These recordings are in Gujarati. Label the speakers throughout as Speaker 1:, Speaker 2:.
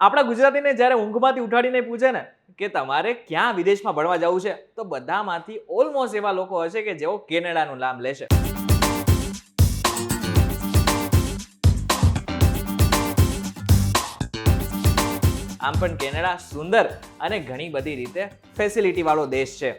Speaker 1: આપણા ગુજરાતીને જ્યારે ઊંઘમાંથી ઉઠાડીને પૂછે ને કે તમારે ક્યાં વિદેશમાં ભણવા જવું છે, તો બધામાંથી ઓલમોસ્ટ એવા લોકો હશે કે જેઓ કેનેડાનું નામ લેશે. આમ પણ કેનેડા સુંદર અને ઘણી બધી રીતે ફેસિલિટી વાળો દેશ છે.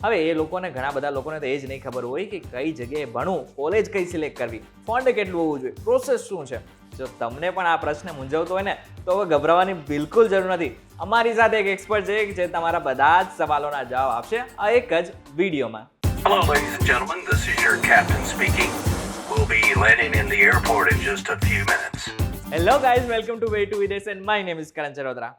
Speaker 1: હવે એ લોકોને ઘણા બધા લોકોને તો એ જ નહીં ખબર હોય કે કઈ જગ્યાએ ભણવું, કોલેજ કઈ સિલેક્ટ કરવી, ફંડ કેટલું હોવું જોઈએ, પ્રોસેસ શું છે. જો તમને પણ આ પ્રશ્ન મૂંઝવતો હોય ને તો હવે ગભરાવાની બિલકુલ જરૂર નથી. અમારી સાથે એક એક્સપર્ટ છે જે તમારા બધા જ સવાલોના જવાબ આપશે આ એક જ વિડીયોમાં.
Speaker 2: Hello, ladies and gentlemen. This is your captain speaking. We'll be landing in the airport in just a few minutes.
Speaker 1: Hello guys, welcome to way to વિદેશ એન્ડ માય નેમ ઇઝ કરણ ચરોતરા.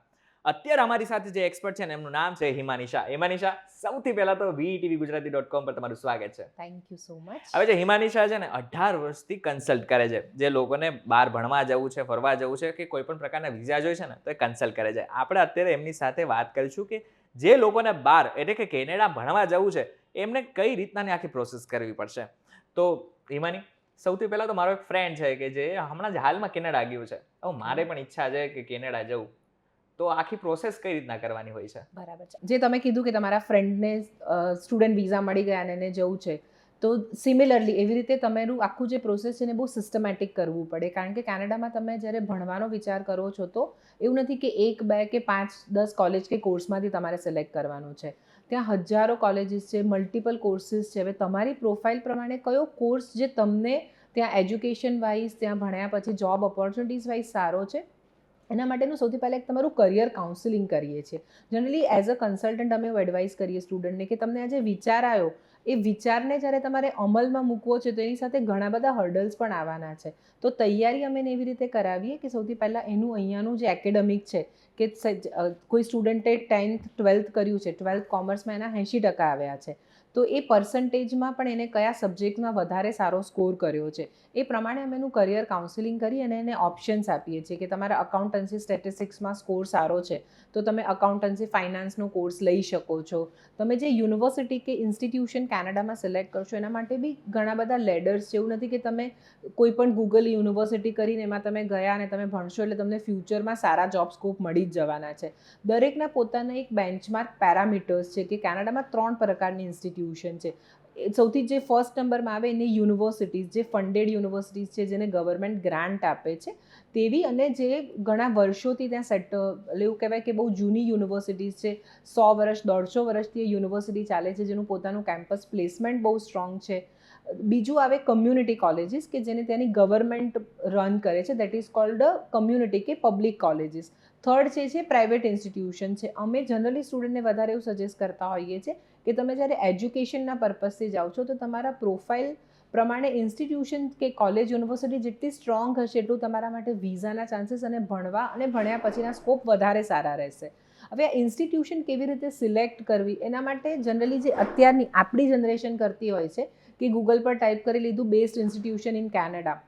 Speaker 1: અત્યારે અમારી સાથે જે એક્સપર્ટ છે ને એમનું નામ છે હિમાનિશા. હિમાનિશા, સૌથી પહેલા તો VETVgujarati.com પર તમારું સ્વાગત છે.
Speaker 3: Thank you so much.
Speaker 1: હવે જે હિમાનિશા છે ને 18 વર્ષથી કન્સલ્ટ કરે છે. જે લોકોને બહાર ભણવા જવું છે, ફરવા જવું છે કે કોઈ પણ પ્રકારના વિઝા જોઈએ છે ને તો એ કન્સલ્ટ કરે છે. આપણે અત્યારે એમની સાથે વાત કરીશું કે જે લોકોને બહાર એટલે કે કેનેડા ભણવા જવું છે એમને કઈ રીતના આખી પ્રોસેસ કરવી પડશે. તો હિમાની, સૌથી પહેલા તો મારો એક ફ્રેન્ડ છે કે જે હમણાં જ હાલમાં કેનેડા ગયું છે. હવે મારે પણ ઈચ્છા છે કે કેનેડા જવું, તો આખી પ્રોસેસ કઈ રીતના કરવાની હોય છે?
Speaker 3: બરાબર છે. જે તમે કીધું કે તમારા ફ્રેન્ડને સ્ટુડન્ટ વિઝા મળી ગયા અને એને જવું છે, તો સિમિલરલી એવી રીતે તમારું આખું જે પ્રોસેસ છે એને બહુ સિસ્ટમેટિક કરવું પડે. કારણ કે કેનેડામાં તમે જ્યારે ભણવાનો વિચાર કરો છો તો એવું નથી કે 1, 2 કે 5, 10 કોલેજ કે કોર્સમાંથી તમારે સિલેક્ટ કરવાનું છે. ત્યાં હજારો કોલેજીસ છે, મલ્ટિપલ કોર્સીસ છે. હવે તમારી પ્રોફાઇલ પ્રમાણે કયો કોર્સ જે તમને ત્યાં એજ્યુકેશન વાઇઝ, ત્યાં ભણ્યા પછી જોબ ઓપોર્ચ્યુનિટીઝ વાઇઝ સારો છે, એના માટેનું સૌથી પહેલાં એક તમારું કરિયર કાઉન્સિલિંગ કરીએ છીએ. જનરલી એઝ અ કન્સલ્ટન્ટ અમે એવું એડવાઇસ કરીએ સ્ટુડન્ટને કે તમને આ જે વિચાર આવ્યો એ વિચારને જ્યારે તમારે અમલમાં મૂકવો છે તો એની સાથે ઘણા બધા હર્ડલ્સ પણ આવવાના છે. તો તૈયારી અમે એવી રીતે કરાવીએ કે સૌથી પહેલાં એનું અહીંયાનું જે એકેડેમિક છે કે કોઈ સ્ટુડન્ટે 10th 12th કર્યું છે, 12th કોમર્સમાં એના 80% આવ્યા છે, તો એ પર્સન્ટેજમાં પણ એને કયા સબ્જેક્ટમાં વધારે સારો સ્કોર કર્યો છે એ પ્રમાણે અમે એનું કરિયર કાઉન્સિલિંગ કરી અને એને ઓપ્શન્સ આપીએ છીએ કે તમારા અકાઉન્ટન્સી સ્ટેટિસ્ટિક્સમાં સ્કોર સારો છે તો તમે અકાઉન્ટન્સી ફાઇનાન્સનો કોર્સ લઈ શકો છો. તમે જે યુનિવર્સિટી કે ઇન્સ્ટિટ્યુશન કેનેડામાં સિલેક્ટ કરશો એના માટે બી ઘણા બધા લેડર્સ છે. એવું નથી કે તમે કોઈ પણ ગૂગલ યુનિવર્સિટી કરીને એમાં તમે ગયા અને તમે ભણશો એટલે તમને ફ્યુચરમાં સારા જોબ સ્કોપ મળી જ જવાના છે. દરેકના પોતાના એક બેન્ચમાર્ક પેરામીટર્સ છે કે કેનેડામાં 3 પ્રકારની ઇન્સ્ટિટ્યુશન છે. સૌથી જે ફર્સ્ટ નંબરમાં આવે એને યુનિવર્સિટીઝ, જે ફંડેડ યુનિવર્સિટીઝ છે, જેને ગવર્મેન્ટ ગ્રાન્ટ આપે છે તેવી, અને જે ઘણા વર્ષોથી ત્યાં એવું કહેવાય કે બહુ જૂની યુનિવર્સિટીઝ છે, 100 વર્ષ 150 વર્ષથી એ યુનિવર્સિટી ચાલે છે, જેનું પોતાનું કેમ્પસ પ્લેસમેન્ટ બહુ સ્ટ્રોંગ છે. બીજું આવે કમ્યુનિટી કોલેજીસ કે જેને ત્યાંની ગવર્મેન્ટ રન કરે છે, દેટ ઇઝ કોલ્ડ કમ્યુનિટી કે પબ્લિક કોલેજીસ. થર્ડ છે પ્રાઇવેટ ઇન્સ્ટિટ્યુશન છે. અમે જનરલી સ્ટુડન્ટને વધારે એવું સજેસ્ટ કરતા હોઈએ છીએ કે તમે જ્યારે એજ્યુકેશનના પર્પઝથી જાઓ છો તો તમારા પ્રોફાઇલ પ્રમાણે ઇન્સ્ટિટ્યુશન કે કોલેજ યુનિવર્સિટી જેટલી સ્ટ્રોંગ હશે એટલું તમારા માટે વિઝાના ચાન્સીસ અને ભણવા અને ભણ્યા પછીના સ્કોપ વધારે સારા રહેશે. હવે આ ઇન્સ્ટિટ્યુશન કેવી રીતે સિલેક્ટ કરવી એના માટે જનરલી જે અત્યારની આપણી જનરેશન કરતી હોય છે કે ગૂગલ પર ટાઈપ કરી લીધું બેસ્ટ ઇન્સ્ટિટ્યુશન ઇન કેનેડા,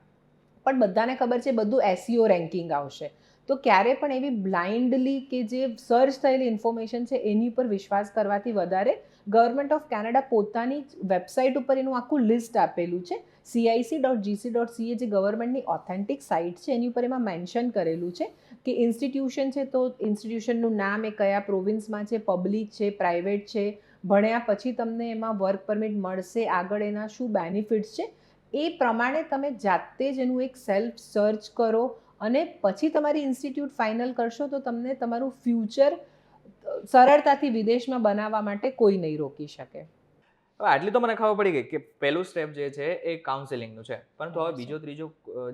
Speaker 3: પણ બધાને ખબર છે બધું SEO રેન્કિંગ આવશે. તો ક્યારે પણ એવી બ્લાઇન્ડલી કે જે સર્ચ થયેલી ઇન્ફોર્મેશન છે એની ઉપર વિશ્વાસ કરવાથી વધારે ગવર્મેન્ટ ઓફ કેનેડા પોતાની વેબસાઇટ ઉપર એનું આખું લિસ્ટ આપેલું છે. cic.gc.ca જે ગવર્મેન્ટની ઓથેન્ટિક સાઇટ છે એની ઉપર એમાં મેન્શન કરેલું છે કે ઇન્સ્ટિટ્યુશન છે તો ઇન્સ્ટિટ્યુશનનું નામ, એ કયા પ્રોવિન્સમાં છે, પબ્લિક છે, પ્રાઇવેટ છે, ભણ્યા પછી તમને એમાં વર્ક પરમિટ મળશે, આગળ એના શું બેનિફિટ્સ છે, એ પ્રમાણે તમે જાતે જ એનું એક સેલ્ફ સર્ચ કરો અને પછી તમારી ઇન્સ્ટિટ્યૂટ ફાઇનલ કરશો તો તમને તમારું ફ્યુચર સરળતાથી વિદેશમાં બનાવવા માટે કોઈ નહીં રોકી શકે.
Speaker 1: હવે આટલી તો મને ખબર પડી ગઈ કે પહેલું સ્ટેપ જે છે એ કાઉન્સિલિંગનું છે, પરંતુ હવે બીજો ત્રીજો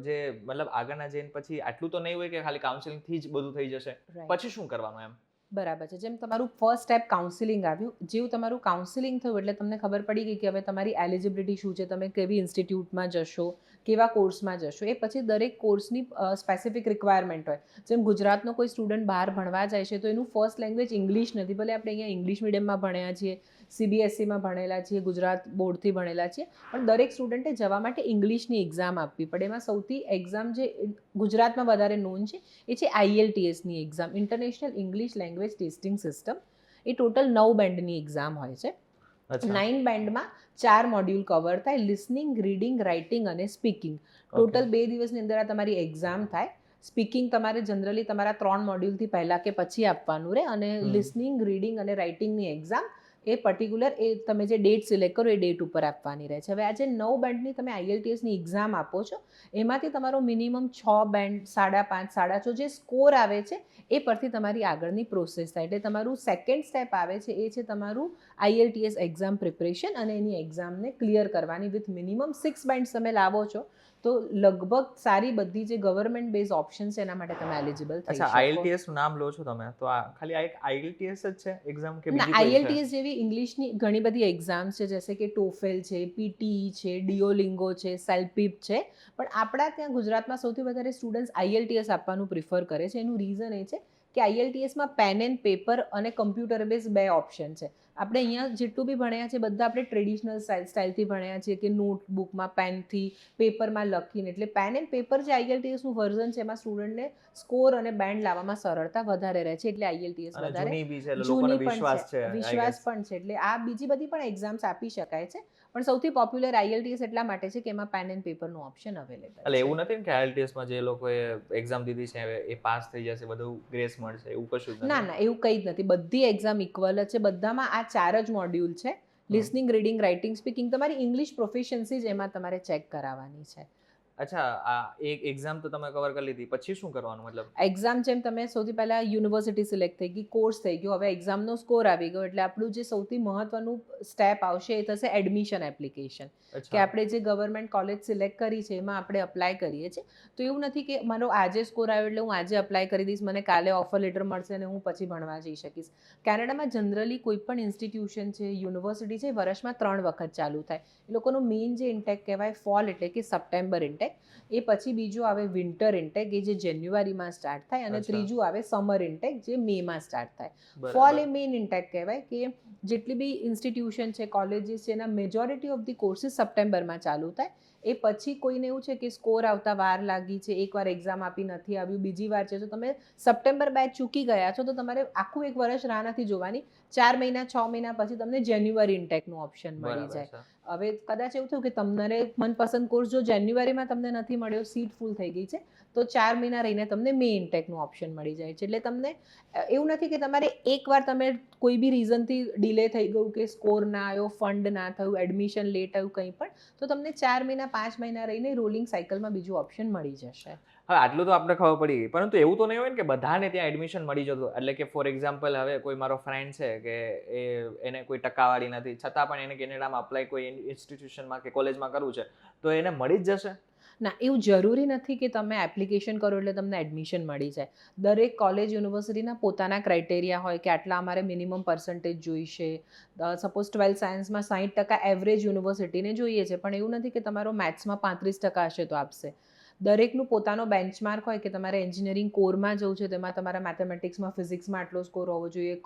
Speaker 1: જે મતલબ આગળના જઈને પછી આટલું તો નહીં હોય કે ખાલી કાઉન્સિલિંગથી જ બધું થઈ જશે, પછી શું કરવાનું એમ?
Speaker 3: બરાબર છે. જેમ તમારું ફર્સ્ટ સ્ટેપ કાઉન્સિલિંગ આવ્યું, જેવું તમારું કાઉન્સિલિંગ થયું એટલે તમને ખબર પડી ગઈ કે હવે તમારી એલિજિબિલિટી શું છે, તમે કેવી ઇન્સ્ટિટ્યૂટમાં જશો, કેવા કોર્સમાં જશો. એ પછી દરેક કોર્સની સ્પેસિફિક રિક્વાયરમેન્ટ હોય. જેમ ગુજરાતનો કોઈ સ્ટુડન્ટ બહાર ભણવા જાય છે તો એનું ફર્સ્ટ લેંગ્વેજ ઇંગ્લિશ નથી. ભલે આપણે અહીંયા ઇંગ્લિશ મીડિયમમાં ભણ્યા છીએ, CBSEમાં ભણેલા છીએ, ગુજરાત બોર્ડથી ભણેલા છીએ, પણ દરેક સ્ટુડન્ટે જવા માટે ઇંગ્લિશની એક્ઝામ આપવી પડે. એમાં સૌથી એક્ઝામ જે ગુજરાતમાં વધારે નોન છે એ છે IELTSની exam, international English language testing system. એ ટોટલ 9 બેન્ડની એક્ઝામ હોય છે. 9 બેન્ડમાં 4 મોડ્યુલ કવર થાય: લિસનિંગ, રીડિંગ, રાઇટિંગ અને સ્પીકિંગ. ટોટલ 2 દિવસની અંદર આ તમારી એક્ઝામ થાય. સ્પીકિંગ તમારે જનરલી તમારા 3 મોડ્યુલથી પહેલાં કે પછી આપવાનું રહે, અને લિસનિંગ, રીડિંગ અને રાઇટિંગની એક્ઝામ એ પર્ટિક્યુલર એ તમે જે ડેટ સિલેક્ટ કરો એ ડેટ ઉપર આપવાની રહે છે. હવે આ જે 9 બેન્ડની તમે IELTSની એક્ઝામ આપો છો એમાંથી તમારો મિનિમમ 6 બેન્ડ, 5.5, 6.5 જે સ્કોર આવે છે એ પરથી તમારી આગળની પ્રોસેસ થાય. એટલે તમારું સેકન્ડ સ્ટેપ આવે છે એ છે તમારું IELTS એક્ઝામ પ્રિપરેશન, અને એની એક્ઝામને ક્લિયર કરવાની વિથ મિનિમમ 6 બેન્ડ્સ તમે લાવો છો તો લગભગ સારી બધી જે ગવર્મેન્ટ બેઝ ઓપ્શન છે એના માટે તમે એલિજિબલ થઈ
Speaker 1: અચ્છા,
Speaker 3: શકો.
Speaker 1: IELTS નું નામ લો છો તમે, તો આ ખાલી આ એક IELTS જ છે એક્ઝામ કે
Speaker 3: ના,
Speaker 1: બીજી કોઈ છે?
Speaker 3: IELTS જેવી ઇંગ્લિશની ઘણી બધી એક્ઝામ્સ છે, જેસે કે TOEFL છે, PTE છે, Duolingo છે, CELPIP છે, પણ આપણા ત્યાં ગુજરાતમાં સૌથી વધારે સ્ટુડન્ટ્સ IELTS આપવાનું પ્રિફર કરે છે. એનું રીઝન એ છે કે IELTSમાં પેન એન્ડ પેપર અને કમ્પ્યુટર બેઝ 2 ઓપ્શન છે. આપણે અહીંયા જેટલું બી ભણ્યા છે બધા આપણે ટ્રેડિશનલ સ્ટાઇલથી ભણ્યા છીએ, કે નોટબુકમાં પેનથી પેપરમાં લખીને. એટલે પેન એન્ડ પેપર જે IELTSનું વર્ઝન છે એમાં સ્ટુડન્ટને સ્કોર અને બેન્ડ લાવવામાં સરળતા વધારે રહે છે, એટલે IELTS
Speaker 1: અને
Speaker 3: વધારે
Speaker 1: જૂની બી છે એટલે લોકોને
Speaker 3: જૂની પણ
Speaker 1: વિશ્વાસ છે, I
Speaker 3: વિશ્વાસ
Speaker 1: guess.
Speaker 3: પણ છે. એટલે આ બીજી બધી પણ એક્ઝામ્સ આપી શકાય છે, પણ સૌથી પોપ્યુલર IELTS એટલા માટે છે કે એમાં પેન એન્ડ પેપરનું ઓપ્શન અવેલેબલ
Speaker 1: એટલે
Speaker 3: છે.
Speaker 1: એવું નથી ને કે IELTS માં જે લોકોએ એક્ઝામ દીધી છે એ પાસ થઈ જશે, બધું ગ્રેસ મળશે, એવું કશું જ
Speaker 3: ના
Speaker 1: નથી?
Speaker 3: ના, એવું કંઈ જ નથી. બધી એક્ઝામ ઇક્વલ જ છે. બધામાં આ 4 જ મોડ્યુલ છે: લિસનિંગ, રીડિંગ, રાઇટિંગ, સ્પીકિંગ. તમારી ઇંગ્લિશ પ્રોફિશિયન્સી જ એમાં તમારે ચેક કરાવવાની છે.
Speaker 1: અચ્છા, આ એક એક્ઝામ તો તમે કવર કરી લીધી, પછી શું કરવાનું? મતલબ
Speaker 3: એક્ઝામ જેમ તમે સૌથી પહેલાં યુનિવર્સિટી સિલેક્ટ થઈ ગઈ, કોર્સ થઈ ગયો, હવે એક્ઝામનો સ્કોર આવી ગયો, એટલે આપણું જે સૌથી મહત્વનું સ્ટેપ આવશે એ થશે એડમિશન એપ્લિકેશન. કે
Speaker 1: અચ્છા,
Speaker 3: આપણે જે ગવર્મેન્ટ કોલેજ સિલેક્ટ કરી છે એમાં આપણે અપ્લાય કરીએ છીએ. તો એવું નથી કે મારો આજે સ્કોર આવ્યો એટલે હું આજે અપ્લાય કરી દઈશ, મને કાલે ઓફર લેટર મળશે અને હું પછી ભણવા જઈ શકીશ. કેનેડામાં જનરલી કોઈ પણ ઇન્સ્ટિટ્યુશન છે, યુનિવર્સિટી છે, વર્ષમાં 3 વખત ચાલુ થાય. એ લોકોનું મેઇન જે ઇન્ટેક કહેવાય ફોલ, એટલે કે સપ્ટેમ્બર ઇન્ટેક. એ પછી બીજું આવે વિન્ટર ઇન્ટેક, એ જે જાન્યુઆરીમાં સ્ટાર્ટ થાય, અને
Speaker 1: અચ્છા.
Speaker 3: ત્રીજું આવે સમર ઇન્ટેક, જે મેમાં સ્ટાર્ટ થાય.
Speaker 1: બરાબર.
Speaker 3: ફોલ એ મેઇન ઇન્ટેક કહેવાય, કે જેટલી બી ઇન્સ્ટિટ્યુશન છે, કોલેજીસ છે, એના મેજોરિટી ઓફ ધી કોર્સીસ સપ્ટેમ્બરમાં ચાલુ થાય. એ પછી કોઈને એવું છે કે સ્કોર આવતા વાર લાગી છે, એકવાર એક્ઝામ આપી નથી આવ્યું, બીજી વાર છે, તો તમે સપ્ટેમ્બર બેચ ચૂકી ગયા છો તો તમારે આખું એક વર્ષ રાહ નથી જોવાની. 4 મહિના 6 મહિના પછી તમને જાન્યુઆરી ઇન્ટેકનું ઓપ્શન મળી
Speaker 1: બરાબર
Speaker 3: જાય.
Speaker 1: છે.
Speaker 3: હવે કદાચ એવું થયું કે તમારે મનપસંદ કોર્સ જો જાન્યુઆરીમાં તમને નથી મળ્યો, સીટ ફૂલ થઈ ગઈ છે, તો 4 મહિના રહીને તમને મે ઇન્ટેકનું ઓપ્શન મળી જાય છે. એટલે તમને એવું નથી કે તમારે એકવાર તમે કોઈ બી રીઝનથી ડિલે થઈ ગયું, કે સ્કોર ના આવ્યો, ફંડ ના થયું, એડમિશન લેટ આવ્યું, કંઈ પણ, તો તમને 4 મહિના 5 મહિના રહીને રોલિંગ સાયકલમાં બીજું ઓપ્શન મળી જશે.
Speaker 1: હવે આટલું તો આપણે ખબર પડી ગઈ, પરંતુ એવું તો નહીં હોય ને કે બધાને ત્યાં એડમિશન મળી જતું. એટલે કે ફોર એક્ઝામ્પલ, હવે કોઈ મારો ફ્રેન્ડ છે કે એને કોઈ ટકાવારી નથી, છતાં પણ એને કેનેડામાં અપ્લાય કોઈ ઇન્સ્ટિટ્યુશનમાં કે કોલેજમાં કરવું છે, તો એને મળી જ જશે?
Speaker 3: ના, એવું જરૂરી નથી કે તમે એપ્લિકેશન કરો એટલે તમને એડમિશન મળી જાય. દરેક કોલેજ યુનિવર્સિટીના પોતાના ક્રાઇટેરિયા હોય કે આટલા અમારે મિનિમમ પર્સન્ટેજ જોઈશે. સપોઝ 12 સાયન્સમાં 60% એવરેજ યુનિવર્સિટીને જોઈએ છે, પણ એવું નથી કે તમારો મેથ્સમાં 35% હશે તો આપશે. દરેકનું પોતાનો બેન્ચમાર્ક હોય કે તમારે એન્જિનિયરિંગ કોરમાં જવું છે, તેમાં તમારા મેથેમેટિક્સમાં, ફિઝિક્સમાં આટલો સ્કોર હોવો જોઈએ,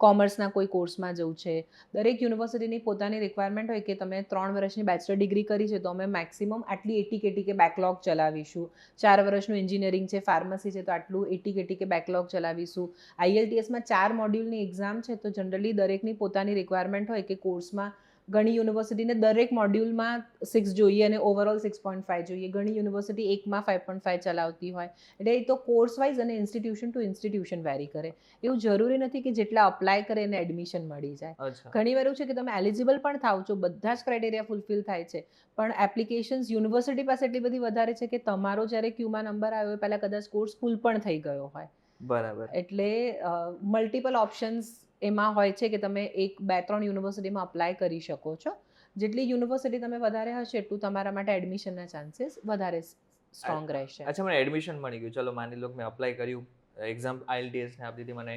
Speaker 3: કોમર્સના કોઈ કોર્સમાં જવું છે. દરેક યુનિવર્સિટીની પોતાની રિક્વાયરમેન્ટ હોય કે તમે 3 વર્ષની બેચલર ડિગ્રી કરી છે તો અમે મેક્સિમમ આટલી 80 KT કે બેકલોગ ચલાવીશું. 4 વર્ષનું એન્જિનિયરિંગ છે, ફાર્મસી છે, તો આટલું 80 KT કે બેકલોગ ચલાવીશું. IELTSમાં 4 મોડ્યુલની એક્ઝામ છે, તો જનરલી દરેકની પોતાની રિક્વાયરમેન્ટ હોય કે કોર્સમાં ઘણી યુનિવર્સિટીને દરેક મોડ્યુલમાં 6 જોઈએ અને ઓવરઓલ 6.5 જોઈએ. ઘણી યુનિવર્સિટી એકમાં 5.5 ચલાવતી હોય. એટલે એ તો કોર્સ વાઇઝ અને ઇન્સ્ટિટ્યુશન ટુ ઇન્સ્ટિટ્યુશન વેરી કરે. એવું જરૂરી નથી કે જેટલા અપ્લાય કરે એને એડમિશન મળી જાય.
Speaker 1: અચ્છા,
Speaker 3: ઘણી વાર એવું છે કે તમે એલિજિબલ પણ થાવ છો, બધા જ ક્રાઇટેરિયા ફૂલફિલ થાય છે, પણ એપ્લિકેશન્સ યુનિવર્સિટી પાસે એટલી બધી વધારે છે કે તમારો જ્યારે ક્યુમાં નંબર આવ્યો હોય પહેલાં કદાચ કોર્સ ફૂલ પણ થઈ ગયો હોય.
Speaker 1: બરાબર.
Speaker 3: એટલે મલ્ટિપલ ઓપ્શન્સ એમાં હોય છે કે તમે 1-2-3 યુનિવર્સિટીમાં અપ્લાય કરી શકો છો. જેટલી યુનિવર્સિટી તમે વધારે હશે એટલું તમારા માટે એડમિશનના ચાન્સીસ વધારે સ્ટ્રોંગ રહેશે.
Speaker 1: અચ્છા, મને એડમિશન મળી ગયું, ચલો માની લો કે મેં અપ્લાય કર્યું, એક્ઝામ IELTS ને આપી દીધી, મને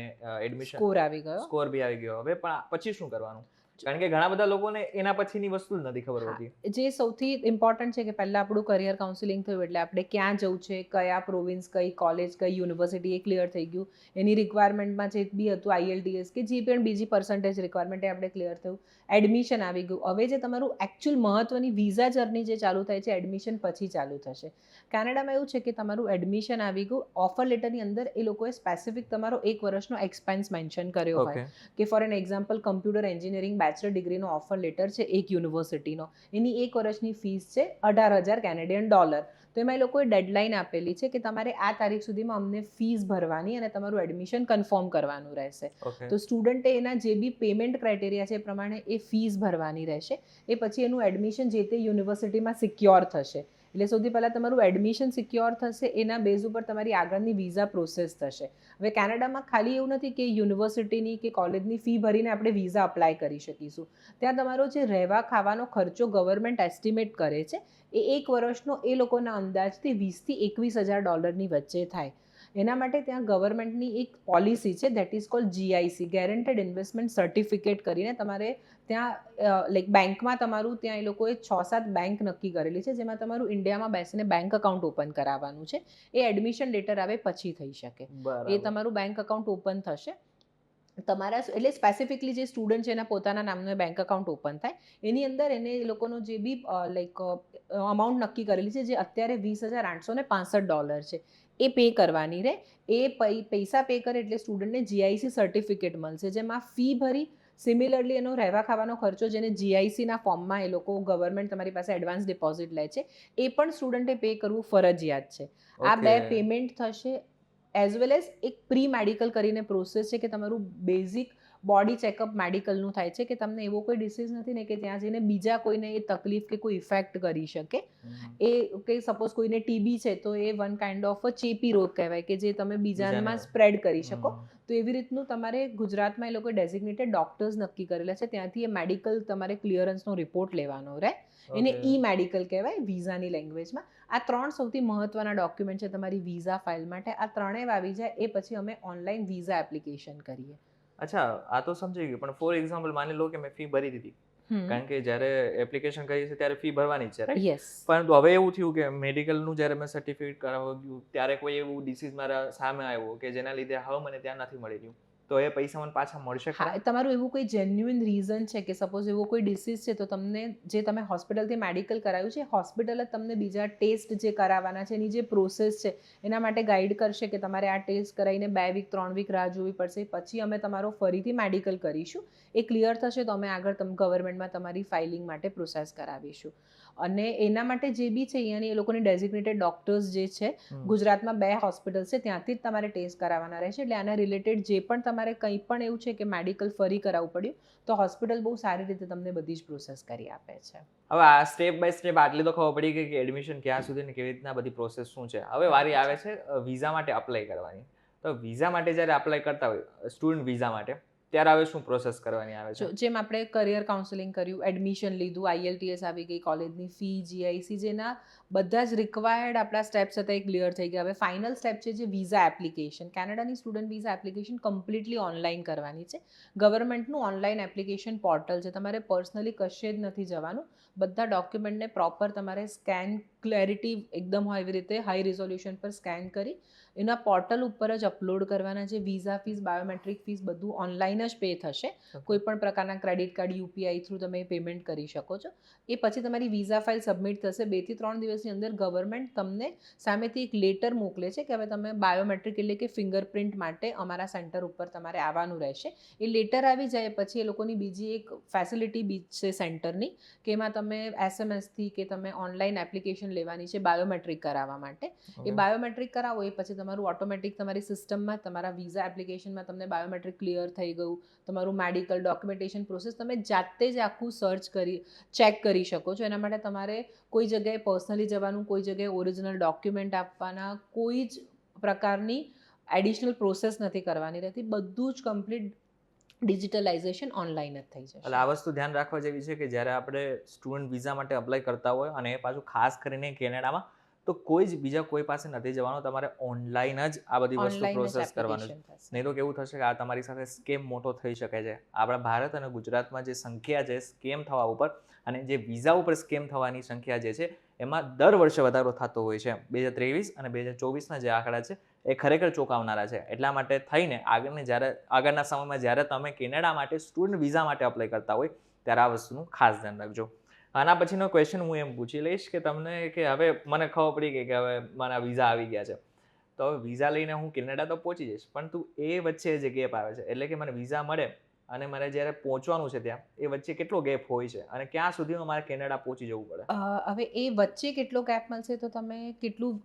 Speaker 1: એડમિશન
Speaker 3: સ્કોર આવી ગયો.
Speaker 1: સ્કોર બી આવી ગયો. હવે પણ પછી શું કરવાનું? કારણ કે ઘણા બધા લોકોને એના પછીની વસ્તુ જ નથી ખબર હોતી.
Speaker 3: જે સૌથી ઇમ્પોર્ટન્ટ છે કે પહેલાં આપણું કરિયર કાઉન્સિલિંગ થયું, એટલે આપણે ક્યાં જવું છે, કયા પ્રોવિન્સ, કઈ કોલેજ, કઈ યુનિવર્સિટી, એ ક્લિયર થઈ ગયું. એની રિક્વાયરમેન્ટમાં જે બી હતું IELTS કે જે પણ બીજી પર્સન્ટેજ રિક્વાયરમેન્ટ એ આપણે ક્લિયર થયું. એડમિશન આવી ગયું. હવે જે તમારું એકચ્યુઅલ મહત્ત્વની વિઝા જર્ની જે ચાલુ થાય છે, એડમિશન પછી ચાલુ થશે. કેનેડામાં એવું છે કે તમારું એડમિશન આવી ગયું, ઓફર લેટરની અંદર એ લોકોએ સ્પેસિફિક તમારો 1 વર્ષનો એક્સપેન્સ મેન્શન કર્યો હોય. કે for an example computer engineering bachelor ડિગ્રીનો ઓફર લેટર છે એક યુનિવર્સિટીનો, એની 1 વર્ષની ફીસ છે $18,000 કેનેડિયન ડોલર. તો એમાં એ લોકોએ ડેડલાઇન આપેલી છે કે તમારે આ તારીખ સુધીમાં અમને ફીસ ભરવાની અને તમારું એડમિશન કન્ફર્મ કરવાનું રહેશે.
Speaker 1: ઓકે.
Speaker 3: તો સ્ટુડન્ટે એના જે બી પેમેન્ટ ક્રાઇટેરિયા છે એ પ્રમાણે એ ફીસ ભરવાની રહેશે. એ પછી એનું એડમિશન જે તે યુનિવર્સિટીમાં સિક્યોર થશે. એટલે સૌથી પહેલાં તમારું એડમિશન સિક્યોર થશે, એના બેઝ ઉપર તમારી આગળની વિઝા પ્રોસેસ થશે. હવે કેનેડામાં ખાલી એવું નથી કે યુનિવર્સિટીની કે કોલેજની ફી ભરીને આપણે વિઝા અપ્લાય કરી શકીશું. ત્યાં તમારો જે રહેવા ખાવાનો ખર્ચો ગવર્મેન્ટ એસ્ટિમેટ કરે છે એ એક વર્ષનો એ લોકોના અંદાજથી $20,000 થી $21,000 વચ્ચે થાય. એના માટે ત્યાં ગવર્મેન્ટની એક પોલિસી છે that is called GIC, guaranteed investment certificate કરીને તમારે ત્યાં બેંકમાં તમારું ત્યાં એ લોકોએ 6-7 બેંક નક્કી કરેલી છે જેમાં તમારું ઇન્ડિયામાં બેસીને બેંક એકાઉન્ટ ઓપન કરાવવાનું છે. એ એડમિશન લેટર આવે પછી થઈ શકે. એ તમારું બેંક એકાઉન્ટ ઓપન થશે. તમારા એટલે સ્પેસિફિકલી જે સ્ટુડન્ટ છે એના પોતાના નામનું બેંક એકાઉન્ટ ઓપન થાય. એની અંદર એને એ લોકોનો જે બી અમાઉન્ટ નક્કી કરેલી છે જે અત્યારે $20,865 છે એ પે કરવાની રહે. એ પૈસા પે કરે એટલે સ્ટુડન્ટને GIC સર્ટિફિકેટ મળશે જેમાં ફી ભરી સિમિલરલી એનો રહેવા ખાવાનો ખર્ચો જેને GICના ફોર્મમાં એ લોકો ગવર્મેન્ટ તમારી પાસે એડવાન્સ ડિપોઝિટ લે છે એ પણ સ્ટુડન્ટે પે કરવું ફરજિયાત છે. આ બે પેમેન્ટ થશે. એઝ વેલ એઝ એક પ્રી મેડિકલ કરીને પ્રોસેસ છે કે તમારું બેઝિક બોડી ચેકઅપ મેડિકલનું થાય છે કે તમને એવો કોઈ ડિસીઝ નથી ને કે ત્યાં જઈને બીજા કોઈને એ તકલીફ કે કોઈ ઇફેક્ટ કરી શકે. એ કે સપોઝ કોઈને TB છે તો એ વન કાઇન્ડ ઓફ અ ચેપી રોગ કહેવાય કે જે તમે બીજામાં સ્પ્રેડ કરી શકો. તો એવી રીતનું તમારે ગુજરાતમાં એ લોકોએ ડેઝિગ્નેટેડ ડોક્ટર્સ નક્કી કરેલા છે. ત્યાંથી એ મેડિકલ તમારે ક્લિયરન્સનો રિપોર્ટ લેવાનો રહે. એને મેડિકલ કહેવાય વિઝાની લેંગ્વેજમાં. આ 3 સૌથી મહત્વના ડોક્યુમેન્ટ છે તમારી વિઝા ફાઇલ માટે. આ ત્રણેય આવી જાય એ પછી અમે ઓનલાઈન વિઝા એપ્લિકેશન કરીએ.
Speaker 1: અચ્છા, આ તો સમજી ગયું, પણ ફોર એક્ઝામ્પલ માની લો કે મેં ફી ભરી દીધી, કારણ કે જ્યારે એપ્લિકેશન કરી છે ત્યારે ફી ભરવાની જ છે, રાઈટ?
Speaker 3: યસ.
Speaker 1: પરંતુ હવે એવું થયું કે મેડિકલનું જ્યારે મેં સર્ટિફિકેટ કરાવવા ગયું ત્યારે કોઈ એવું ડિસીઝ મારા સામે આવ્યો કે જેના લીધે હવે મને ત્યાં નથી મળી રહ્યું, તો એ પૈસા મને પાછા મળશે ખરા?
Speaker 3: હા, તમારું એવું કોઈ જેન્યુઇન રીઝન છે કે સપોઝ એવો કોઈ ડિસીઝ છે તો તમને જે તમે હોસ્પિટલથી મેડિકલ કરાવ્યું છે હોસ્પિટલ જ તમને બીજા ટેસ્ટ જે કરાવવાના છે એની જે પ્રોસેસ છે એના માટે ગાઈડ કરશે કે તમારે આ ટેસ્ટ કરાવીને 2 વીક 3 વીક રાહ જોવી પડશે, પછી અમે તમારો ફરીથી મેડિકલ કરીશું. એ ક્લિયર થશે તો અમે આગળ ગવર્મેન્ટમાં તમારી ફાઇલિંગ માટે પ્રોસેસ કરાવીશું. અને એના માટે જે બી છે અહીંયાની એ લોકોની ડેઝિગ્નેટેડ ડોક્ટર્સ જે છે ગુજરાતમાં 2 હોસ્પિટલ છે ત્યાંથી જ તમારે ટેસ્ટ કરાવવાના રહેશે. એટલે આના રિલેટેડ જે પણ તમારે કંઈ પણ એવું છે કે મેડિકલ ફરી કરાવવું પડ્યું તો હોસ્પિટલ બહુ સારી રીતે તમને બધી જ પ્રોસેસ કરી આપે છે.
Speaker 1: હવે આ સ્ટેપ બાય સ્ટેપ આટલી તો ખબર પડી ગઈ કે એડમિશન ક્યાં સુધી ને કેવી રીતના બધી પ્રોસેસ શું છે. હવે વારી આવે છે વિઝા માટે અપ્લાય કરવાની. તો વિઝા માટે જ્યારે અપ્લાય કરતા હોય સ્ટુડન્ટ વિઝા માટે ત્યારે હવે શું પ્રોસેસ કરવાની આવે છે?
Speaker 3: જેમ આપણે કરિયર કાઉન્સેલિંગ કર્યું, એડમિશન લીધું, IELTS આવી ગઈ, કોલેજની ફી, GIC, જેના બધા જ રિક્વાયર્ડ આપણા સ્ટેપ્સ હતા એ ક્લિયર થઈ ગયા. હવે ફાઇનલ સ્ટેપ છે જે વિઝા એપ્લિકેશન. કેનેડાની student visa application completely online કરવાની છે. ગવર્મેન્ટનું ઓનલાઈન એપ્લિકેશન પોર્ટલ છે. તમારે પર્સનલી કશે જ નથી જવાનું. બધા ડોક્યુમેન્ટને પ્રોપર તમારે સ્કેન, ક્લેરિટી એકદમ હોય એવી રીતે હાઈ રિઝોલ્યુશન પર સ્કેન કરી એના પોર્ટલ ઉપર જ અપલોડ કરવાના છે. વિઝા ફીસ, બાયોમેટ્રિક ફીસ બધું ઓનલાઈન જ પે થશે. કોઈ પણ પ્રકારના ક્રેડિટ કાર્ડ, UPI થ્રુ તમે પેમેન્ટ કરી શકો છો. એ પછી તમારી વિઝા ફાઇલ સબમિટ થશે. 2 થી 3 દિવસની અંદર ગવર્મેન્ટ તમને સામેથી એક લેટર મોકલે છે કે હવે તમે બાયોમેટ્રિક એટલે કે ફિંગરપ્રિન્ટ માટે અમારા સેન્ટર ઉપર તમારે આવવાનું રહેશે. એ લેટર આવી જાય પછી એ લોકોની બીજી એક ફેસિલિટી બી છે સેન્ટરની કે એમાં તમે SMS થી કે તમે ઓનલાઈન એપ્લિકેશન લેવાની છે બાયોમેટ્રિક કરાવવા માટે. એ બાયોમેટ્રિક કરાવો એ પછી તમારું ઓટોમેટિક તમારી સિસ્ટમમાં તમારા વિઝા એપ્લિકેશનમાં તમને બાયોમેટ્રિક ક્લિયર થઈ ગયું. તમારું મેડિકલ ડોક્યુમેન્ટેશન પ્રોસેસ તમે જાતે જ આખું સર્ચ કરી ચેક કરી શકો છો. એના માટે તમારે કોઈ જગ્યાએ પર્સનલી જવાનું, કોઈ જગ્યાએ ઓરિજિનલ ડોક્યુમેન્ટ આપવાના, કોઈ જ પ્રકારની એડિશનલ પ્રોસેસ નથી કરવાની રહેતી. બધું જ કમ્પ્લીટ ડિજિટલાઇઝેશન ઓનલાઈન જ થઈ જશે.
Speaker 1: એટલે આ વસ્તુ ધ્યાન રાખવા જેવી છે કે જ્યારે આપણે સ્ટુડન્ટ વિઝા માટે અપ્લાય કરતા હોય અને એ પાછું ખાસ કરીને કેનેડામાં, તો કોઈ જ બીજા કોઈ પાસે નથી જવાનું, તમારે ઓનલાઈન જ આ બધી વસ્તુ પ્રોસેસ કરવાનું છે. નહીં તો કેવું થશે કે આ તમારી સાથે સ્કેમ મોટો થઈ શકે છે. આપણા ભારત અને ગુજરાતમાં જે સંખ્યા છે સ્કેમ થવા ઉપર અને જે વિઝા ઉપર સ્કેમ થવાની સંખ્યા જે છે એમાં દર વર્ષે વધારો થતો હોય છે. 2023 અને 2024ના જે આંકડા છે એ ખરેખર ચોંકાવનારા છે. એટલા માટે થઈને આગળના સમયમાં જ્યારે તમે કેનેડા માટે સ્ટુડન્ટ વિઝા માટે અપ્લાય કરતા હોય ત્યારે આ વસ્તુનું ખાસ ધ્યાન રાખજો. આના પછીનો ક્વેશ્ચન હું એમ પૂછી લઈશ કે તમને કે હવે મને ખબર પડી ગઈ કે હવે મારા વિઝા આવી ગયા છે, તો હવે વિઝા લઈને હું કેનેડા તો પહોંચી જઈશ, પરંતુ એ વચ્ચે જે ગેપ આવે છે એટલે કે મને વિઝા મળે અને મારે જ્યારે પહોંચવાનું છે ત્યાં એ વચ્ચે કેટલો ગેપ હોય છે અને ક્યાં સુધીમાં મારે કેનેડા પહોંચી જવું પડે?
Speaker 3: હવે એ વચ્ચે કેટલો ગેપ મળશે તો તમે કેટલું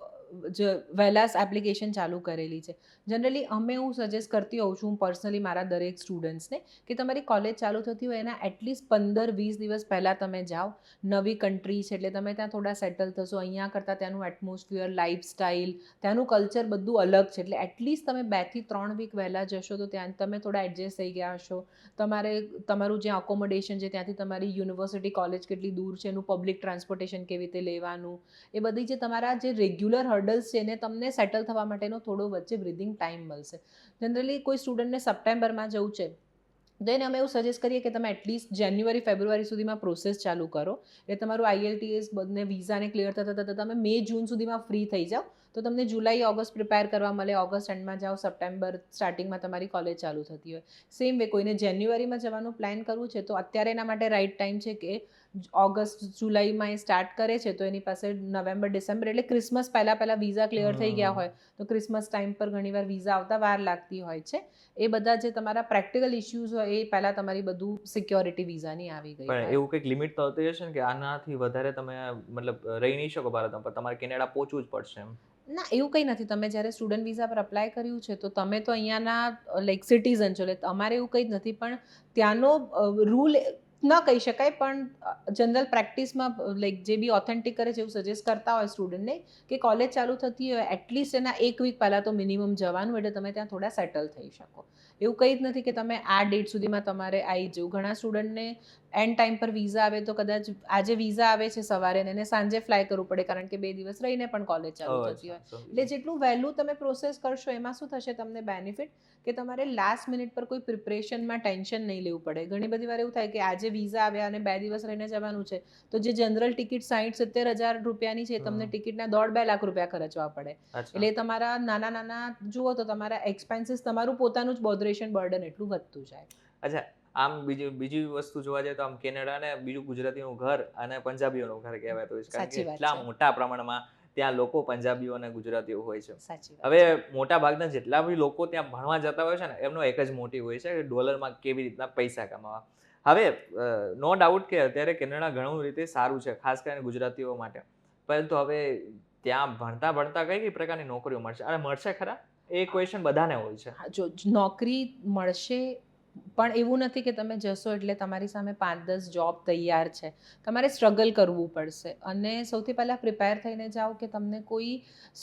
Speaker 3: વહેલા એપ્લિકેશન ચાલુ કરેલી છે. જનરલી હું સજેસ્ટ કરતી હોઉં છું પર્સનલી મારા દરેક સ્ટુડન્ટ્સને કે તમારી કોલેજ ચાલુ થતી હોય એના એટલીસ્ટ 15-20 દિવસ પહેલાં તમે જાઓ. નવી કન્ટ્રી છે એટલે તમે ત્યાં થોડા સેટલ થશો. અહીંયા કરતાં ત્યાંનું એટમોસ્ફિયર, લાઈફસ્ટાઈલ, ત્યાંનું કલ્ચર બધું અલગ છે. એટલે એટલીસ્ટ તમે 2 થી 3 વીક વહેલાં જશો તો ત્યાં તમે થોડા એડજસ્ટ થઈ ગયા હશો. તમારું જ્યાં અકોમોડેશન છે ત્યાંથી તમારી યુનિવર્સિટી કોલેજ કેટલી દૂર છે, એનું પબ્લિક ટ્રાન્સપોર્ટેશન કેવી રીતે લેવાનું, એ બધી જે તમારા જે રેગ્યુલર હર્ડલ્સ છે એને તમને સેટલ થવા માટેનો થોડો વચ્ચે બ્રીધિંગ ટાઈમ મળશે. જનરલી કોઈ સ્ટુડન્ટને સપ્ટેમ્બરમાં જવું છે તો એને અમે એવું સજેસ્ટ કરીએ કે તમે એટલીસ્ટ જાન્યુઆરી-ફેબ્રુઆરી સુધીમાં પ્રોસેસ ચાલુ કરો. એટલે તમારું IELTS બધને વિઝાને ક્લિયર થતાં તમે મે-જૂન સુધીમાં ફ્રી થઈ જાઓ તો તમને જુલાઈ-ઓગસ્ટ પ્રિપેર કરવા મળે. ઓગસ્ટ એન્ડમાં જાઓ, સપ્ટેમ્બર સ્ટાર્ટિંગમાં તમારી કોલેજ ચાલુ થતી હોય. સેમ વે કોઈને જાન્યુઆરીમાં જવાનું પ્લાન કરવું છે તો અત્યારે એના માટે રાઈટ ટાઈમ છે કે ઓગસ્ટ જુલાઈમાં એ સ્ટાર્ટ કરે છે તો એની પાસે નવેમ્બર ડિસેમ્બર એટલે ક્રિસમસ પહેલાં વિઝા ક્લિયર થઈ ગયા હોય તો ક્રિસમસ ટાઈમ પર ઘણીવાર વિઝા આવતા વાર લાગતી હોય છે. એ બધા જે તમારા પ્રેક્ટિકલ ઇશ્યુઝ હોય એ પહેલાં તમારી બધું સિક્યોરિટી વિઝાની આવી ગઈ
Speaker 1: પણ
Speaker 3: હોય.
Speaker 1: એવું કંઈક લિમિટ તો હોતી હશે ને કે આનાથી વધારે તમે મતલબ રહી નહીં શકો ભારતમાં, પણ તમારે કેનેડા પહોંચવું જ પડશે એમ?
Speaker 3: ના, એવું કંઈ નથી. તમે જ્યારે સ્ટુડન્ટ વિઝા પર અપ્લાય કર્યું છે તો તમે તો અહીંયાના લાઈક સિટીઝન છો એટલે અમારે એવું કંઈ જ નથી. પણ ત્યાંનો રૂલ ન કહી શકાય પણ જનરલ પ્રેક્ટિસમાં લાઈક જે બી ઓથેન્ટિક કરે છે એવું સજેસ્ટ કરતા હોય સ્ટુડન્ટને કે કોલેજ ચાલુ થતી હોય એટલીસ્ટ એના 1 વીક પહેલાં તો મિનિમમ જવાનું એટલે તમે ત્યાં થોડા સેટલ થઈ શકો. એવું કંઈ જ નથી કે તમે આ ડેટ સુધીમાં તમારે આવી જવું. ઘણા સ્ટુડન્ટને એન્ડ ટાઈમ પર વિઝા આવે તો કદાચ આજે વિઝા આવે છે સવારે ને એને સાંજે ફ્લાય કરવું પડે કારણ કે 2 દિવસ રહીને પણ કોલેજ ચાલુ થતી હોય. એટલે જેટલું વહેલું તમે પ્રોસેસ કરશો એમાં શું થશે તમને બેનિફિટ કે તમારે લાસ્ટ મિનિટ પર કોઈ પ્રિપરેશનમાં ટેન્શન નહીં લેવું પડે. ઘણી બધી વાર એવું થાય કે આજે વિઝા આવ્યા અને 2 દિવસ રહીને જવાનું છે તો જે જનરલ ટિકિટ 60-70 હજાર રૂપિયાની છે તમને ટિકિટના 1.5-2 લાખ રૂપિયા ખર્ચવા પડે. એટલે તમારા નાના જુઓ તો તમારા એક્સપેન્સીસ તમારું પોતાનું જ બોધરેશન બર્ડન એટલું વધતું જાય.
Speaker 1: અચ્છા, આમ બીજી વસ્તુ જોવા જઈએ તો આમ કેનેડાને બીજું ગુજરાતીનું ઘર અને પંજાબીઓનું ઘર કહેવાતું હોય છે કારણ કે એટલા મોટા પ્રમાણમાં ત્યાં લોકો પંજાબીઓ અને ગુજરાતીઓ હોય છે. હવે મોટા ભાગના જેટલા બી લોકો ત્યાં ભણવા જતા હોય છે ને એમનો એક જ મોટિવ હોય છે કે ડોલરમાં કેવી રીતના પૈસા કમાવા. હવે નો ડાઉટ કે અત્યારે કેનેડા ઘણું રીતે સારું છે ખાસ કરીને ગુજરાતીઓ માટે, પરંતુ હવે ત્યાં ભણતા કઈ પ્રકારની નોકરીઓ મળશે અને મળશે ખરા એ ક્વેશ્ચન બધાને હોય છે.
Speaker 3: જો નોકરી મળશે પણ એવું નથી કે તમે જશો એટલે તમારી સામે 5-10 જોબ તૈયાર છે. તમારે સ્ટ્રગલ કરવું પડશે અને સૌથી પહેલાં પ્રિપેર થઈને જાઓ કે તમને કોઈ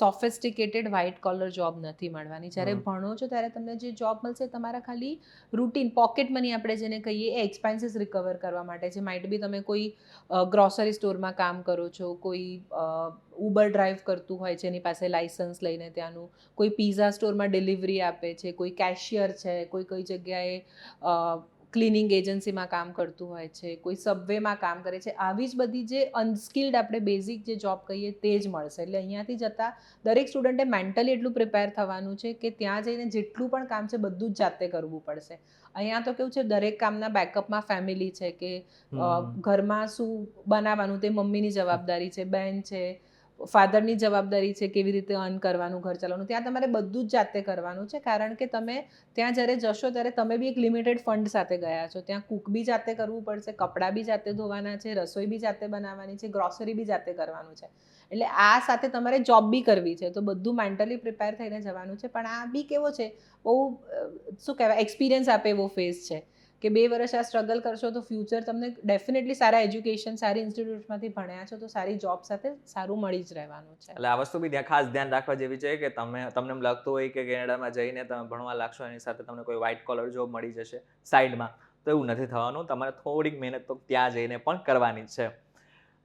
Speaker 3: સોફિસ્ટિકેટેડ વ્હાઇટ કોલર જોબ નથી મળવાની. જ્યારે ભણો છો ત્યારે તમને જે જોબ મળશે તમારા ખાલી રૂટીન પોકેટ મની આપણે જેને કહીએ એ એક્સપેન્સીસ રિકવર કરવા માટે છે. માઇટ બી તમે કોઈ ગ્રોસરી સ્ટોરમાં કામ કરો છો, કોઈ ઉબર ડ્રાઈવ કરતું હોય છે એની પાસે લાઇસન્સ લઈને ત્યાંનું, કોઈ પિઝા સ્ટોરમાં ડિલિવરી આપે છે, કોઈ કેશિયર છે, કોઈ જગ્યાએ ક્લિનિંગ એજન્સીમાં કામ કરતું હોય છે, કોઈ સબવેમાં કામ કરે છે. આવી જ બધી જે અનસ્કિલ્ડ આપણે બેઝિક જે જોબ કહીએ તે જ મળશે. એટલે અહીંયાથી જતાં દરેક સ્ટુડન્ટે મેન્ટલી એટલું પ્રિપેર થવાનું છે કે ત્યાં જઈને જેટલું પણ કામ છે બધું જ જાતે કરવું પડશે. અહીંયા તો કેવું છે દરેક કામના બેકઅપમાં ફેમિલી છે કે ઘરમાં શું બનાવવાનું તે મમ્મીની જવાબદારી છે, બહેન છે, ફાધરની જવાબદારી છે કેવી રીતે અર્ન કરવાનું, ઘર ચલાવવાનું. ત્યાં તમારે બધું જ જાતે કરવાનું છે કારણ કે તમે ત્યાં જ્યારે જશો ત્યારે તમે બી એક લિમિટેડ ફંડ સાથે ગયા છો. ત્યાં કૂક બી જાતે કરવું પડશે, કપડાં બી જાતે ધોવાના છે, રસોઈ બી જાતે બનાવવાની છે, ગ્રોસરી બી જાતે કરવાનું છે. એટલે આ સાથે તમારે જોબ બી કરવી છે તો બધું મેન્ટલી પ્રિપેર થઈને જવાનું છે. પણ આ બી કેવો છે બહુ શું કહેવાય એક્સપિરિયન્સ આપે એવો ફેઝ છે કે 2 વર્ષ આ સ્ટ્રગલ કરશો તો ફ્યુચર તમને ડેફિનેટલી સારા એજ્યુકેશન સારી ઇન્સ્ટિટ્યૂટમાંથી ભણ્યા છો તો સારી જોબ સાથે સારું મળી જ રહેવાનું છે.
Speaker 1: એટલે આ વસ્તુ બી ત્યાં ખાસ ધ્યાન રાખવા જેવી છે કે તમને એમ લાગતું હોય કે કેનેડામાં જઈને તમે ભણવા લાગશો એની સાથે તમને કોઈ વ્હાઇટ કોલર જોબ મળી જશે સાઈડમાં, તો એવું નથી થવાનું. તમારે થોડીક મહેનત તો ત્યાં જઈને પણ કરવાની જ છે.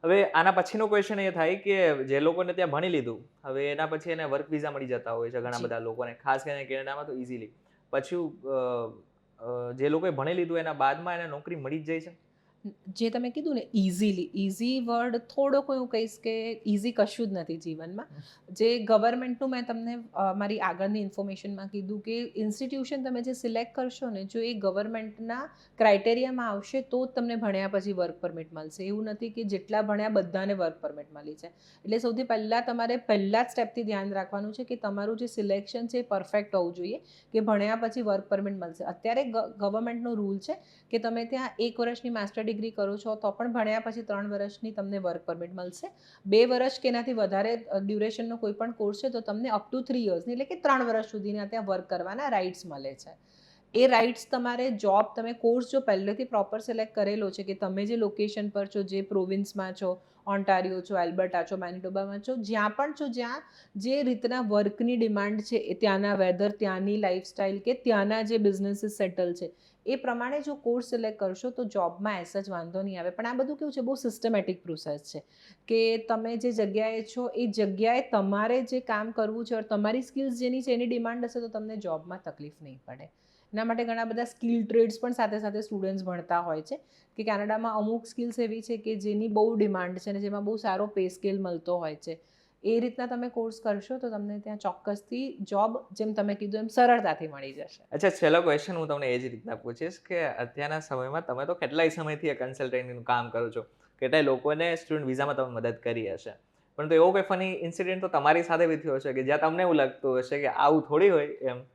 Speaker 1: હવે આના પછીનો ક્વેશ્ચન એ થાય કે જે લોકોને ત્યાં ભણી લીધું હવે એના પછી એને વર્ક વિઝા મળી જતા હોય છે ઘણા બધા લોકોને, ખાસ કરીને કેનેડામાં તો ઇઝીલી. પછી જે લોકોએ ભણી લીધું એના બાદમાં એને નોકરી મળી જ જાય છે.
Speaker 3: જે તમે કીધું ને ઇઝી વર્ડ થોડોક હું એવું કહીશ કે ઇઝી કશું જ નથી જીવનમાં. જે ગવર્મેન્ટનું મેં તમને મારી આગળની ઇન્ફોર્મેશનમાં કીધું કે ઇન્સ્ટિટ્યુશન તમે જે સિલેક્ટ કરશો ને, જો એ ગવર્મેન્ટના ક્રાઇટેરિયામાં આવશે તો જ તમને ભણ્યા પછી વર્ક પરમિટ મળશે. એવું નથી કે જેટલા ભણ્યા બધાને વર્ક પરમિટ મળી છે. એટલે સૌથી પહેલાં તમારે પહેલા જ સ્ટેપથી ધ્યાન રાખવાનું છે કે તમારું જે સિલેક્શન છે એ પરફેક્ટ હોવું જોઈએ કે ભણ્યા પછી વર્ક પરમિટ મળશે. અત્યારે ગવર્મેન્ટનો રૂલ છે કે તમે ત્યાં 1 વર્ષની માસ્ટર ડિગ્રી કરો છો તો પણ ભણ્યા પછી 3 વર્ષની તમને વર્ક પરમિટ મળશે. 2 વર્ષ કે એનાથી વધારે ડ્યુરેશનનો કોઈ પણ કોર્સ છે તો તમને અપ ટુ 3 યર્સની એટલે કે 3 વર્ષ સુધીના ત્યાં વર્ક કરવાના રાઇટ્સ મળે છે. એ રાઇટ્સ તમારે જોબ તમે કોર્સ જો પહેલેથી પ્રોપર સિલેક્ટ કરેલો છે કે તમે જે લોકેશન પર છો, જે પ્રોવિન્સમાં છો, ઓન્ટારિયો છો, એલ્બર્ટા છો, મેનિટોબામાં છો, જ્યાં પણ છો, જ્યાં જે રીતના વર્કની ડિમાન્ડ છે એ ત્યાંના વેધર, ત્યાંની લાઈફસ્ટાઈલ કે ત્યાંના જે બિઝનેસીસ સેટલ છે એ પ્રમાણે જો કોર્સ સિલેક્ટ કરશો તો જોબમાં એસ જ વાંધો નહીં આવે. પણ આ બધું કેવું છે, બહુ સિસ્ટમેટિક પ્રોસેસ છે કે તમે જે જગ્યાએ છો એ જગ્યાએ તમારે જે કામ કરવું છે, તમારી સ્કિલ્સ જેની છે એની ડિમાન્ડ હશે તો તમને જોબમાં તકલીફ નહીં પડે. એના માટે ઘણા બધા સ્કિલ ટ્રેડ્સ પણ સાથે સાથે સ્ટુડન્ટ્સ ભણતા હોય છે કે કેનેડામાં અમુક સ્કિલ્સ એવી છે કે જેની બહુ ડિમાન્ડ છે અને જેમાં બહુ સારો પે સ્કેલ મળતો હોય છે. એ રીતના તમે કોર્સ કરશો તો તમને ત્યાં ચોક્કસથી જોબ, જેમ તમે કીધું એમ, સરળતાથી મળી જશે.
Speaker 1: અચ્છા, છેલ્લો ક્વેશ્ચન હું તમને એ જ રીતના પૂછીશ કે અત્યારના સમયમાં તમે તો કેટલાય સમયથી આ કન્સલ્ટન્ટનું કામ કરો છો, કેટલાય લોકોને સ્ટુડન્ટ વિઝામાં તમે મદદ કરી હશે, પરંતુ એવો કોઈ ફની ઇન્સિડન્ટ તો તમારી સાથે બી થયો હશે કે જ્યાં તમને એવું લાગતું હશે કે આવું થોડી હોય એમ?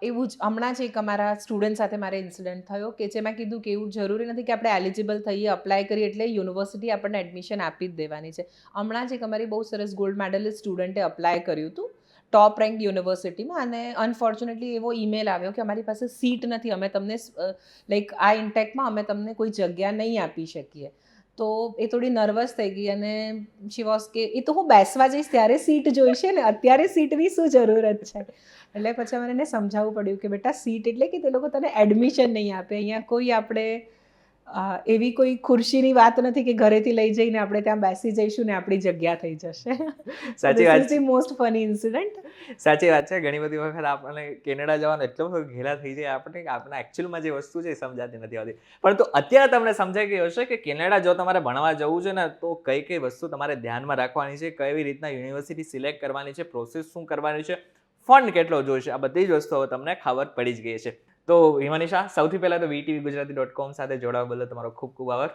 Speaker 3: એવું જ હમણાં જ એક અમારા સ્ટુડન્ટ સાથે મારે ઇન્સિડન્ટ થયો કે જે મેં કીધું કે એવું જરૂરી નથી કે આપણે એલિજિબલ થઈએ, અપ્લાય કરીએ એટલે યુનિવર્સિટી આપણને એડમિશન આપી જ દેવાની છે. હમણાં જ એક અમારી બહુ સરસ ગોલ્ડ મેડલિસ્ટ સ્ટુડન્ટે અપ્લાય કર્યું હતું ટોપ રેન્ક યુનિવર્સિટીમાં અને અનફોર્ચ્યુનેટલી એવો ઈમેલ આવ્યો કે અમારી પાસે સીટ નથી, અમે તમને લાઈક આ ઇન્ટેકમાં અમે તમને કોઈ જગ્યા નહીં આપી શકીએ. તો એ થોડી નર્વસ થઈ ગઈ અને શી વોઝ કે એ તો હું બેસવા જઈશ ત્યારે સીટ જોઈશે ને, અત્યારે સીટની શું જરૂરત છે. એટલે પછી અમારે એને સમજાવવું પડ્યું કે બેટા સીટ એટલે કે તે લોકો તને એડમિશન નહીં આપે. અહીંયા કોઈ આપણે એવી કોઈ ખુરશીની વાત નથી કે ઘરેથી લઈ જઈને આપણે ત્યાં બેસી જઈશું ને આપણી જગ્યા થઈ જશે.
Speaker 1: સાચી વાત છે.
Speaker 3: Most funny incident.
Speaker 1: સાચી વાત છે. ઘણી બધી વખત આપણને કેનેડા જવાનો એટલો બધો ઘેલા થઈ જાય આપણે કે આપણે એકચ્યુઅલમાં જે વસ્તુ છે એ સમજાતી નથી હોતી. પરંતુ અત્યારે તમને સમજાઈ ગઈ હશે કે કેનેડા જો તમારે ભણવા જવું છે ને તો કઈ કઈ વસ્તુ તમારે ધ્યાનમાં રાખવાની છે, કેવી રીતના યુનિવર્સિટી સિલેક્ટ કરવાની છે, પ્રોસેસ શું કરવાની છે, ફંડ કેટલો જોઈશે, આ બધી જ વસ્તુઓ તમને ખબર પડી જ ગઈ છે. તો હિમાનિશા, સૌથી પહેલાં તો VTVGujarati.com સાથે જોડાવા બદલ તમારો ખૂબ ખૂબ આભાર.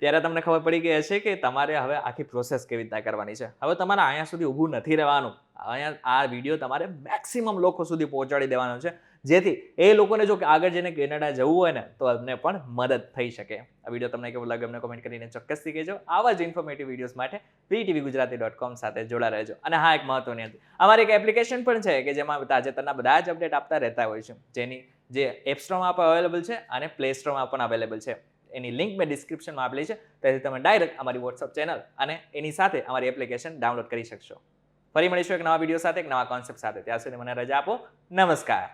Speaker 1: ત્યારે તમને ખબર પડી ગઈ હશે કે તમારે હવે આખી પ્રોસેસ કેવી રીતના કરવાની છે. હવે તમારે અહીંયા સુધી ઊભું નથી રહેવાનું. અહીંયા આ વિડીયો તમારે મેક્સિમમ લોકો સુધી પહોંચાડી દેવાનો છે, જેથી એ લોકોને જો આગળ જઈને કેનેડા જવું હોય ને તો એમને પણ મદદ થઈ શકે. આ વિડીયો તમને કેવો લાગ્યો અમને કોમેન્ટ કરીને ચોક્કસથી કહેજો. આવા જ ઇન્ફોર્મેટિવ વિડીયોઝ માટે VTVGujarati.com સાથે જોડા રહેજો. અને હા, એક મહત્વની હતી, અમારી એક એપ્લિકેશન પણ છે કે જેમાં તાજેતરના બધા જ અપડેટ આપતા રહેતા હોય છે, જેની જે એપ સ્ટોરમાં પણ અવેલેબલ છે અને પ્લે સ્ટોરમાં પણ અવેલેબલ છે. એની લિંક મેં ડિસ્ક્રિપ્શનમાં આપેલી છે, તેથી તમે ડાયરેક્ટ અમારી વોટ્સઅપ ચેનલ અને એની સાથે અમારી એપ્લિકેશન ડાઉનલોડ કરી શકશો. ફરી મળીશું એક નવા વિડીયો સાથે, એક નવા કોન્સેપ્ટ સાથે. ત્યાં સુધી મને રજા આપો. નમસ્કાર.